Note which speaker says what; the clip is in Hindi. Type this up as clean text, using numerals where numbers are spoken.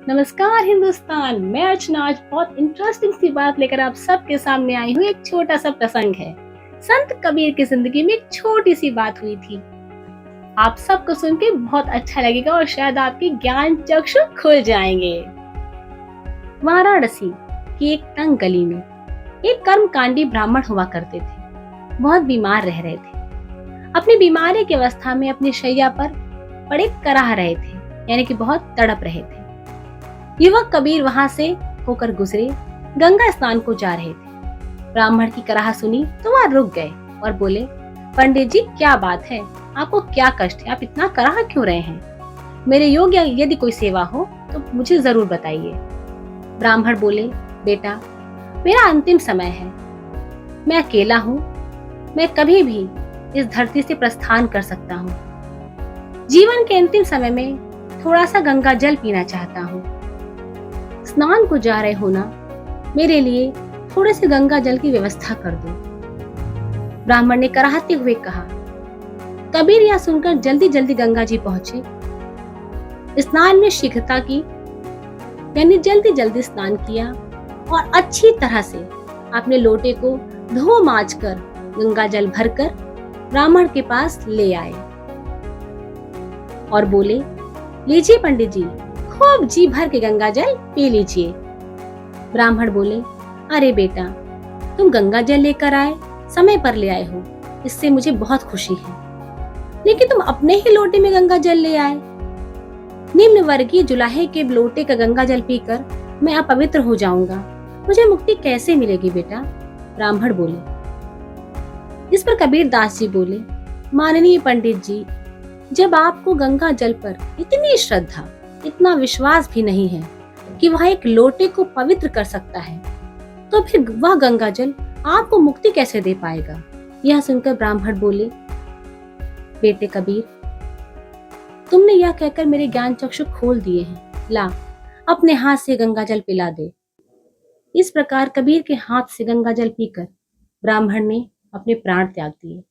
Speaker 1: नमस्कार हिंदुस्तान। मैं अर्चना आज बहुत इंटरेस्टिंग सी बात लेकर आप सबके सामने आई हूँ। एक छोटा सा प्रसंग है। संत कबीर की जिंदगी में एक छोटी सी बात हुई थी। आप सबको सुन के बहुत अच्छा लगेगा और शायद आपके ज्ञान चक्षु खुल जाएंगे। वाराणसी की एक तंग गली में एक कर्मकांडी ब्राह्मण हुआ करते थे। बहुत बीमार रह रहे थे। अपनी बीमारी की अवस्था में अपनी शैया पर पड़े कराह रहे थे, यानी कि बहुत तड़प रहे थे। युवक कबीर वहां से होकर गुजरे, गंगा स्नान को जा रहे थे। ब्राह्मण की कराह सुनी तो वह रुक गए और बोले, पंडित जी क्या बात है, आपको क्या कष्ट है, आप इतना कराह क्यों रहे हैं? मेरे योग्य यदि कोई सेवा हो तो मुझे जरूर बताइए। ब्राह्मण बोले, बेटा मेरा अंतिम समय है, मैं अकेला हूँ, मैं कभी भी इस धरती से प्रस्थान कर सकता हूँ। जीवन के अंतिम समय में थोड़ा सा गंगा जल पीना चाहता हूँ। स्नान को जा रहे हो ना, मेरे लिए थोड़े से गंगा जल की व्यवस्था कर दो। ब्राह्मण ने कराहते हुए कहा। कबीर यह सुनकर जल्दी जल्दी गंगा जी पहुंचे। स्नान में शीघ्रता की, यानी जल्दी जल्दी स्नान किया और अच्छी तरह से अपने लोटे को धो मांज कर गंगा जल भरकर ब्राह्मण के पास ले आए और बोले, लीजिए पंडित जी, खूब जी भर के गंगा जल पी लीजिए। ब्राह्मण बोले, अरे बेटा तुम गंगा जल लेकर आए, समय पर ले आए हो, इससे मुझे बहुत खुशी है, लेकिन तुम अपने ही लोटे में गंगा जल ले आए। निम्न वर्गीय जुलाहे के लोटे का गंगा जल पीकर मैं अपवित्र हो जाऊंगा, मुझे मुक्ति कैसे मिलेगी बेटा? ब्राह्मण बोले। इस पर कबीर दास जी बोले, माननीय पंडित जी, जब आपको गंगा जल पर इतनी श्रद्धा, इतना विश्वास भी नहीं है कि वह एक लोटे को पवित्र कर सकता है, तो फिर वह गंगा जल आपको मुक्ति कैसे दे पाएगा? यह सुनकर ब्राह्मण बोले, बेटे कबीर, तुमने यह कहकर मेरे ज्ञान चक्षु खोल दिए हैं, ला अपने हाथ से गंगा जल पिला दे। इस प्रकार कबीर के हाथ से गंगा जल पीकर ब्राह्मण ने अपने प्राण त्याग दिए।